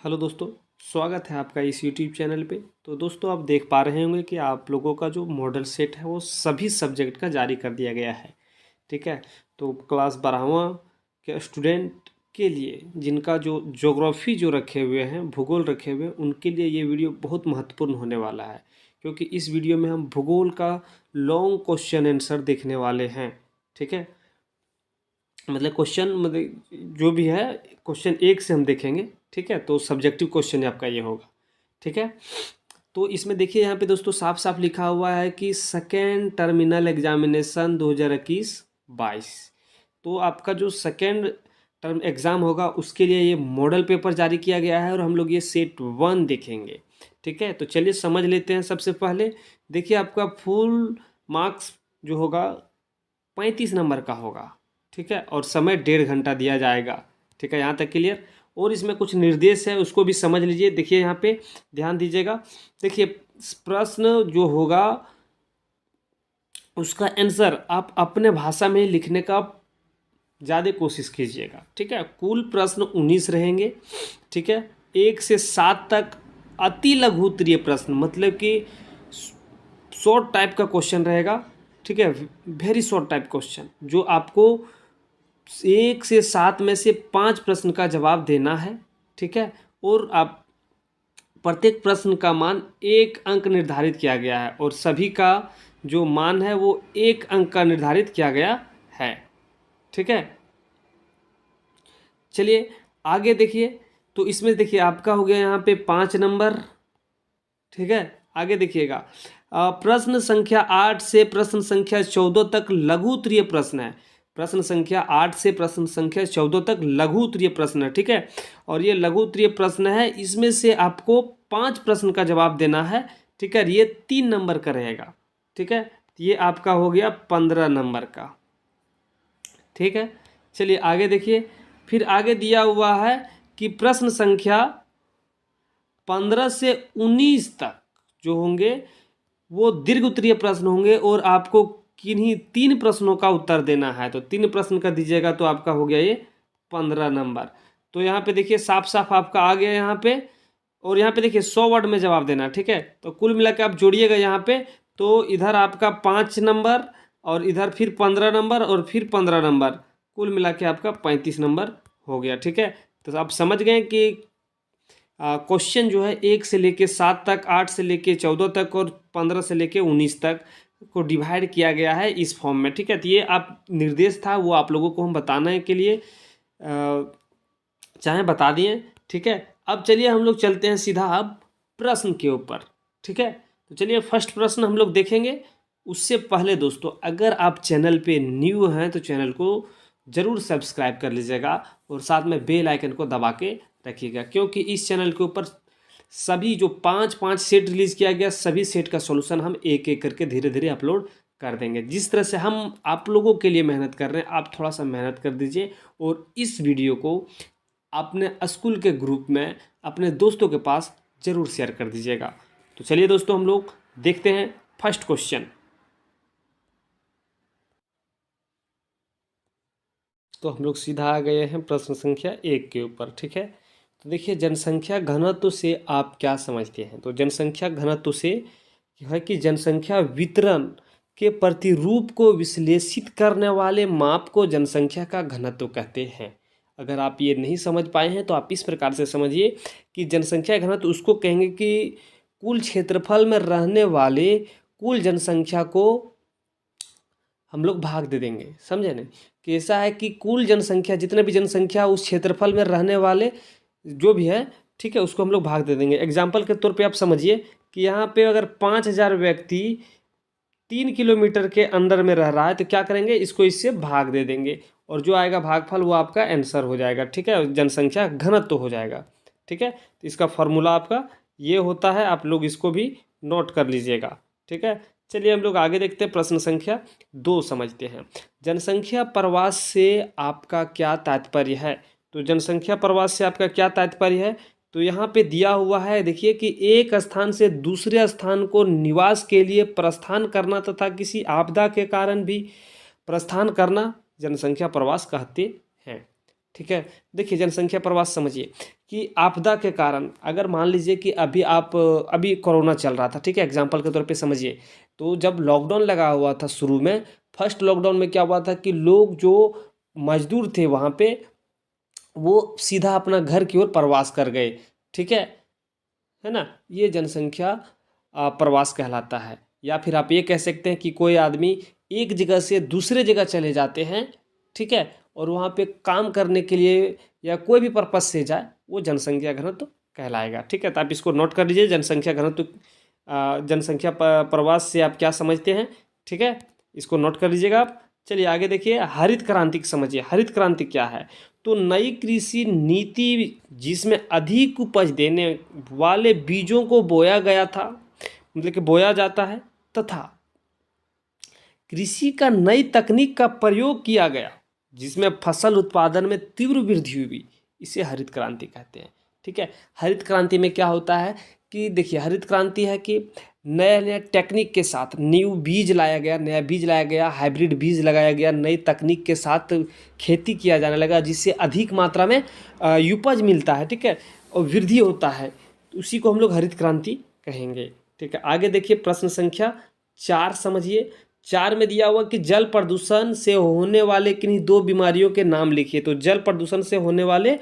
Hello दोस्तों, स्वागत है आपका इस यूट्यूब चैनल पे। तो दोस्तों, आप देख पा रहे होंगे कि आप लोगों का जो मॉडल सेट है वो सभी सब्जेक्ट का जारी कर दिया गया है। ठीक है। तो क्लास 12वां के स्टूडेंट के लिए जिनका जो ज्योग्राफी जो रखे हुए हैं, भूगोल रखे हुए हैं, उनके लिए ये वीडियो बहुत महत्वपूर्ण होने वाला है, क्योंकि इस वीडियो में हम भूगोल का लॉन्ग क्वेश्चन आंसर देखने वाले हैं। ठीक है। मतलब क्वेश्चन, मतलब जो भी है क्वेश्चन एक से हम देखेंगे। ठीक है। तो सब्जेक्टिव क्वेश्चन आपका ये होगा। ठीक है। तो इसमें देखिए, यहाँ पे दोस्तों साफ साफ लिखा हुआ है कि सेकेंड टर्मिनल एग्जामिनेशन 2021-22। तो आपका जो सेकेंड टर्म एग्ज़ाम होगा उसके लिए ये मॉडल पेपर जारी किया गया है और हम लोग ये सेट 1 देखेंगे। ठीक है। तो चलिए समझ लेते हैं। सबसे पहले देखिए, आपका फुल मार्क्स जो होगा 35 नंबर का होगा। ठीक है। और समय 1.5 घंटा दिया जाएगा। ठीक है, यहाँ तक क्लियर। और इसमें कुछ निर्देश है, उसको भी समझ लीजिए। देखिए यहाँ पे ध्यान दीजिएगा। देखिए, प्रश्न जो होगा उसका आंसर आप अपने भाषा में लिखने का ज़्यादा कोशिश कीजिएगा। ठीक है। कुल प्रश्न 19 रहेंगे। ठीक है। 1 से 7 तक अति लघु उत्तरीय प्रश्न, मतलब कि शॉर्ट टाइप का क्वेश्चन रहेगा। ठीक है। वेरी शॉर्ट टाइप क्वेश्चन, जो आपको 1 से 7 में से 5 प्रश्न का जवाब देना है। ठीक है। और आप प्रत्येक प्रश्न का मान 1 अंक निर्धारित किया गया है और सभी का जो मान है वो 1 अंक का निर्धारित किया गया है। ठीक है। चलिए आगे देखिए। तो इसमें देखिए आपका हो गया यहाँ पे 5 नंबर। ठीक है। आगे देखिएगा, प्रश्न संख्या 8 से प्रश्न संख्या 14 तक लघु उत्तरीय प्रश्न है। प्रश्न संख्या 8 से प्रश्न संख्या 14 तक लघु उत्तरीय प्रश्न है। ठीक है। और ये लघु उत्तरीय प्रश्न है, इसमें से आपको 5 प्रश्न का जवाब देना है। ठीक है। ये 3 नंबर का रहेगा। ठीक है। ये आपका हो गया 15 नंबर का। ठीक है। चलिए आगे देखिए। फिर आगे दिया हुआ है कि प्रश्न संख्या 15 से 19 तक जो होंगे वो दीर्घ उत्तरीय प्रश्न होंगे और आपको किन्हीं 3 प्रश्नों का उत्तर देना है। तो 3 प्रश्न का दीजिएगा तो आपका हो गया ये 15 नंबर। तो यहाँ पे देखिए साफ साफ आपका आ गया यहाँ पे। और यहाँ पे देखिए 100 वर्ड में जवाब देना। ठीक है। तो कुल मिला के आप जोड़िएगा यहाँ पे, तो इधर आपका 5 नंबर और इधर फिर 15 नंबर और फिर 15 नंबर, कुल मिला के आपका 35 नंबर हो गया। ठीक है। तो आप समझ गए कि क्वेश्चन जो है 1 से लेके 7 तक, 8 से लेके 14 तक और 15 से लेके 19 तक को डिवाइड किया गया है इस फॉर्म में। ठीक है। तो ये आप निर्देश था, वो आप लोगों को हम बताने के लिए चाहे बता दिए। ठीक है। अब चलिए हम लोग चलते हैं सीधा अब प्रश्न के ऊपर। ठीक है। तो चलिए फर्स्ट प्रश्न हम लोग देखेंगे। उससे पहले दोस्तों, अगर आप चैनल पे न्यू हैं तो चैनल को ज़रूर सब्सक्राइब कर लीजिएगा और साथ में बेल आइकन को दबा के रखिएगा, क्योंकि इस चैनल के ऊपर सभी जो 5 सेट रिलीज़ किया गया, सभी सेट का सॉल्यूशन हम एक एक करके धीरे धीरे अपलोड कर देंगे। जिस तरह से हम आप लोगों के लिए मेहनत कर रहे हैं, आप थोड़ा सा मेहनत कर दीजिए और इस वीडियो को अपने स्कूल के ग्रुप में अपने दोस्तों के पास ज़रूर शेयर कर दीजिएगा। तो चलिए दोस्तों, हम लोग देखते हैं फर्स्ट क्वेश्चन। तो हम लोग सीधा आ गए हैं प्रश्न संख्या 1 के ऊपर। ठीक है। तो देखिए, जनसंख्या घनत्व से आप क्या समझते हैं? तो जनसंख्या घनत्व से है कि जनसंख्या वितरण के प्रतिरूप को विश्लेषित करने वाले माप को जनसंख्या का घनत्व कहते हैं। अगर आप ये नहीं समझ पाए हैं तो आप इस प्रकार से समझिए कि जनसंख्या घनत्व उसको कहेंगे कि कुल क्षेत्रफल में रहने वाले कुल जनसंख्या को हम लोग भाग दे देंगे। समझे नहीं? कि ऐसा है कि कुल जनसंख्या, जितने भी जनसंख्या उस क्षेत्रफल में रहने वाले जो भी है, ठीक है, उसको हम लोग भाग दे देंगे। एग्जाम्पल के तौर पे आप समझिए कि यहाँ पे अगर 5000 व्यक्ति 3 किलोमीटर के अंदर में रह रहा है तो क्या करेंगे, इसको इससे भाग दे देंगे और जो आएगा भागफल वो आपका आंसर हो जाएगा। ठीक है। जनसंख्या घनत्व हो जाएगा। ठीक है। तो इसका फॉर्मूला आपका ये होता है, आप लोग इसको भी नोट कर लीजिएगा। ठीक है। चलिए हम लोग आगे देखते हैं, प्रश्न संख्या 2 समझते हैं। जनसंख्या प्रवास से आपका क्या तात्पर्य है? तो जनसंख्या प्रवास से आपका क्या तात्पर्य है? तो यहाँ पे दिया हुआ है, देखिए कि एक स्थान से दूसरे स्थान को निवास के लिए प्रस्थान करना तथा किसी आपदा के कारण भी प्रस्थान करना जनसंख्या प्रवास कहते हैं। ठीक है। देखिए जनसंख्या प्रवास समझिए कि आपदा के कारण, अगर मान लीजिए कि अभी कोरोना चल रहा था, ठीक है, एग्जाम्पल के तौर पे समझिए। तो जब लॉकडाउन लगा हुआ था शुरू में, फर्स्ट लॉकडाउन में क्या हुआ था कि लोग जो मजदूर थे वहाँ पे, वो सीधा अपना घर की ओर प्रवास कर गए, ठीक है ना। ये जनसंख्या प्रवास कहलाता है। या फिर आप ये कह सकते हैं कि कोई आदमी एक जगह से दूसरे जगह चले जाते हैं, ठीक है, और वहाँ पे काम करने के लिए या कोई भी पर्पज से जाए, वो जनसंख्या घनत्व कहलाएगा, ठीक है। तो आप इसको नोट कर लीजिए, जनसंख्या घनत्व, जनसंख्या प्रवास से आप क्या समझते हैं, ठीक है, इसको नोट कर लीजिएगा आप। चलिए आगे देखिए, हरित क्रांति समझिए। हरित क्रांति क्या है? तो नई कृषि नीति जिसमें अधिक उपज देने वाले बीजों को बोया गया था, मतलब कि बोया जाता है, तथा कृषि का नई तकनीक का प्रयोग किया गया जिसमें फसल उत्पादन में तीव्र वृद्धि हुई, इसे हरित क्रांति कहते हैं, ठीक है। हरित क्रांति में क्या होता है कि देखिए, हरित क्रांति है कि नए नए टेक्निक के साथ न्यू बीज लाया गया, नया बीज लाया गया, हाइब्रिड बीज लगाया गया, नई तकनीक के साथ खेती किया जाने लगा, जिससे अधिक मात्रा में उपज मिलता है, ठीक है, और वृद्धि होता है। उसी को हम लोग हरित क्रांति कहेंगे, ठीक है। आगे देखिए, प्रश्न संख्या 4 समझिए। 4 में दिया हुआ कि जल प्रदूषण से होने वाले किन्हीं 2 बीमारियों के नाम लिखिए। तो जल प्रदूषण से होने वाले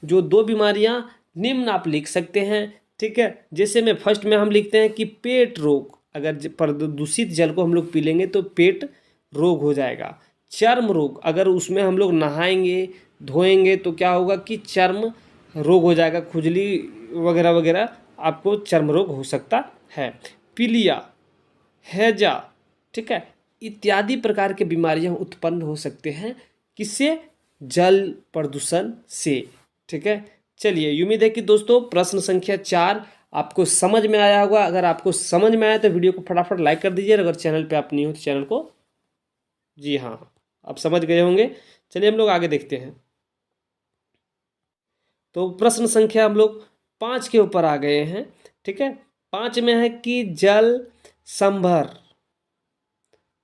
जो 2 बीमारियां निम्न आप लिख सकते हैं, ठीक है। जैसे में फर्स्ट में हम लिखते हैं कि पेट रोग, अगर प्रदूषित जल को हम लोग पी लेंगे तो पेट रोग हो जाएगा। चर्म रोग, अगर उसमें हम लोग नहाएंगे धोएंगे तो क्या होगा कि चर्म रोग हो जाएगा, खुजली वगैरह वगैरह, आपको चर्म रोग हो सकता है। पीलिया, हैजा, ठीक है, इत्यादि प्रकार के बीमारियां उत्पन्न हो सकते हैं, किससे? जल प्रदूषण से, ठीक है। चलिए, उम्मीद है कि दोस्तों प्रश्न संख्या 4 आपको समझ में आया होगा। अगर आपको समझ में आया तो वीडियो को फटाफट लाइक कर दीजिए। अगर चैनल पे आप नहीं हो तो चैनल को, जी हाँ, आप समझ गए होंगे। चलिए हम लोग आगे देखते हैं। तो प्रश्न संख्या हम लोग 5 के ऊपर आ गए हैं, ठीक है। 5 में है कि जल संभर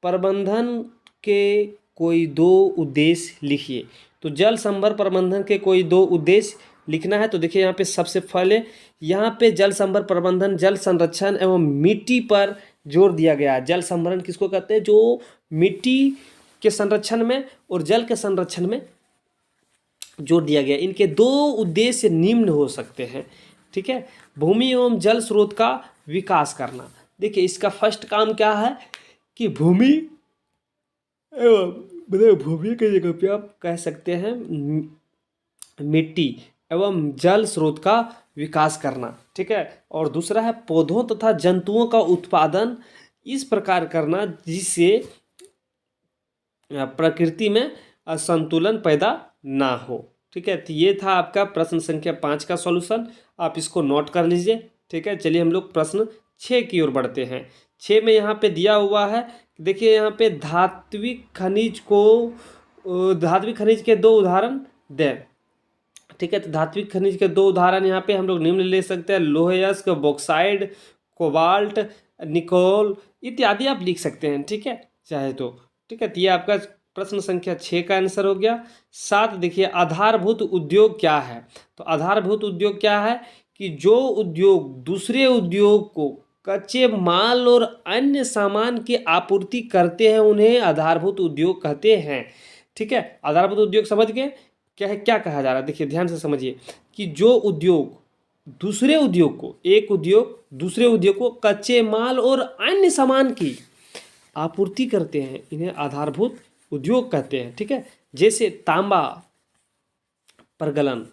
प्रबंधन के कोई 2 उद्देश्य लिखिए। तो जल संभर प्रबंधन के कोई 2 उद्देश्य लिखना है। तो देखिए यहाँ पे सबसे पहले यहाँ पे जल संभर प्रबंधन, जल संरक्षण एवं मिट्टी पर जोर दिया गया है। जल संभरण किसको कहते हैं? जो मिट्टी के संरक्षण में और जल के संरक्षण में जोर दिया गया। इनके 2 उद्देश्य निम्न हो सकते हैं, ठीक है। भूमि एवं जल स्रोत का विकास करना। देखिए इसका फर्स्ट काम क्या है कि भूमि एवं, मतलब भूमि की जगह पे आप कह सकते हैं मिट्टी एवं जल स्रोत का विकास करना, ठीक है। और दूसरा है पौधों तथा जंतुओं का उत्पादन इस प्रकार करना जिससे प्रकृति में असंतुलन पैदा ना हो, ठीक है। तो ये था आपका प्रश्न संख्या 5 का सॉल्यूशन, आप इसको नोट कर लीजिए, ठीक है। चलिए हम लोग प्रश्न 6 की ओर बढ़ते हैं। 6 में यहाँ पे दिया हुआ है, देखिए यहाँ पे धात्विक खनिज के 2 उदाहरण दें, ठीक है। तो धात्विक खनिज के 2 उदाहरण यहाँ पे हम लोग निम्न ले सकते हैं, लोहयस्क, बॉक्साइड, कोबाल्ट, निकोल इत्यादि आप लिख सकते हैं, ठीक है, चाहे तो, ठीक है। तो ये आपका प्रश्न संख्या 6 का आंसर हो गया। 7 देखिए, आधारभूत उद्योग क्या है? तो आधारभूत उद्योग क्या है कि जो उद्योग दूसरे उद्योग को कच्चे माल और अन्य सामान की आपूर्ति करते हैं उन्हें आधारभूत उद्योग कहते हैं, ठीक है। आधारभूत उद्योग समझ गए क्या कहा जा रहा है? देखिए ध्यान से समझिए कि जो उद्योग दूसरे उद्योग को, एक उद्योग दूसरे उद्योग को कच्चे माल और अन्य सामान की आपूर्ति करते हैं, इन्हें आधारभूत उद्योग कहते हैं, ठीक है। जैसे तांबा प्रगलन,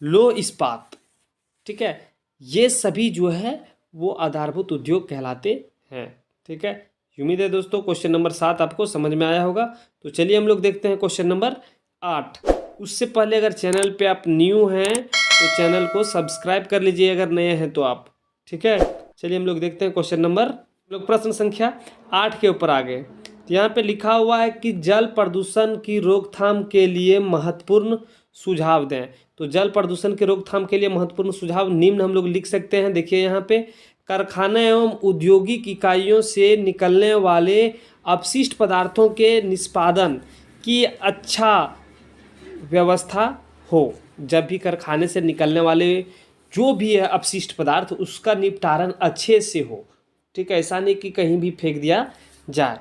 लोह इस्पात, ठीक है, ये सभी जो है वो आधारभूत उद्योग कहलाते हैं, ठीक है। उम्मीद है दोस्तों क्वेश्चन नंबर 7 आपको समझ में आया होगा। तो चलिए हम लोग देखते हैं क्वेश्चन नंबर 8। उससे पहले अगर चैनल पे आप न्यू हैं तो चैनल को सब्सक्राइब कर लीजिए, अगर नए हैं तो आप, ठीक है। चलिए हम लोग देखते हैं क्वेश्चन नंबर, लोग प्रश्न संख्या 8 के ऊपर आ गए। तो यहाँ पे लिखा हुआ है कि जल प्रदूषण की रोकथाम के लिए महत्वपूर्ण सुझाव दें। तो जल प्रदूषण के रोकथाम के लिए महत्वपूर्ण सुझाव निम्न हम लोग लिख सकते हैं। देखिए यहाँ पे कारखाने एवं औद्योगिक इकाइयों से निकलने वाले अपशिष्ट पदार्थों के निष्पादन की अच्छा व्यवस्था हो, जब भी कारखाने से निकलने वाले जो भी है अपशिष्ट पदार्थ उसका निपटारण अच्छे से हो, ठीक है। ऐसा नहीं कि कहीं भी फेंक दिया जाए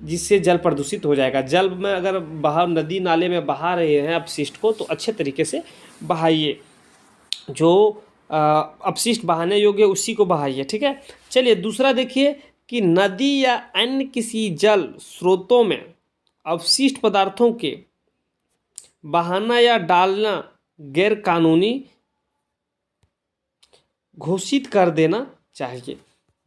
जिससे जल प्रदूषित हो जाएगा। जल में अगर बहा नदी नाले में बहा रहे हैं अपशिष्ट को तो अच्छे तरीके से बहाइए, जो अपशिष्ट बहाने योग्य उसी को बहाइए, ठीक है। चलिए दूसरा देखिए कि नदी या अन्य किसी जल स्रोतों में अपशिष्ट पदार्थों के बहाना या डालना गैर कानूनी घोषित कर देना चाहिए।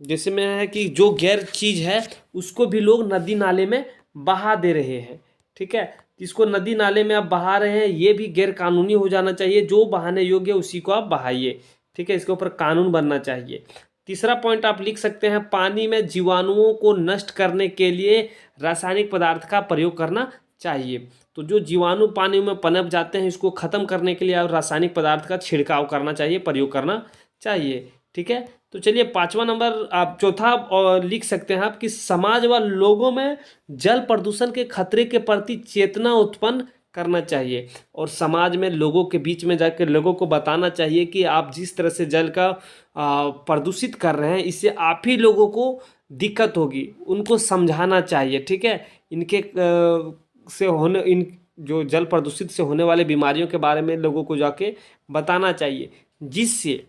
जैसे में है कि जो गैर चीज़ है उसको भी लोग नदी नाले में बहा दे रहे हैं, ठीक है। इसको नदी नाले में आप बहा रहे हैं ये भी गैर कानूनी हो जाना चाहिए। जो बहाने योग्य उसी को आप बहाइए, ठीक है। इसके ऊपर कानून बनना चाहिए। तीसरा पॉइंट आप लिख सकते हैं, पानी में जीवाणुओं को नष्ट करने के लिए रासायनिक पदार्थ का प्रयोग करना चाहिए। तो जो जीवाणु पानी में पनप जाते हैं इसको ख़त्म करने के लिए आप रासायनिक पदार्थ का छिड़काव करना चाहिए, प्रयोग करना चाहिए, ठीक है। तो चलिए पांचवा नंबर आप चौथा और लिख सकते हैं आप कि समाज व लोगों में जल प्रदूषण के खतरे के प्रति चेतना उत्पन्न करना चाहिए और समाज में लोगों के बीच में जाकर लोगों को बताना चाहिए कि आप जिस तरह से जल का प्रदूषित कर रहे हैं इससे आप ही लोगों को दिक्कत होगी, उनको समझाना चाहिए, ठीक है। इनके से होने इन जो जल प्रदूषित से होने वाले बीमारियों के बारे में लोगों को जाके बताना चाहिए, जिससे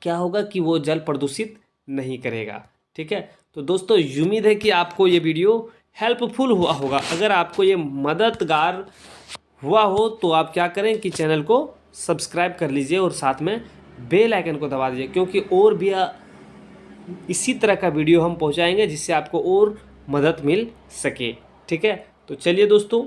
क्या होगा कि वो जल प्रदूषित नहीं करेगा, ठीक है। तो दोस्तों उम्मीद है कि आपको ये वीडियो हेल्पफुल हुआ होगा। अगर आपको ये मददगार हुआ हो तो आप क्या करें कि चैनल को सब्सक्राइब कर लीजिए और साथ में बेल आइकन को दबा दीजिए, क्योंकि और भी इसी तरह का वीडियो हम पहुंचाएंगे जिससे आपको और मदद मिल सके, ठीक है। तो चलिए दोस्तों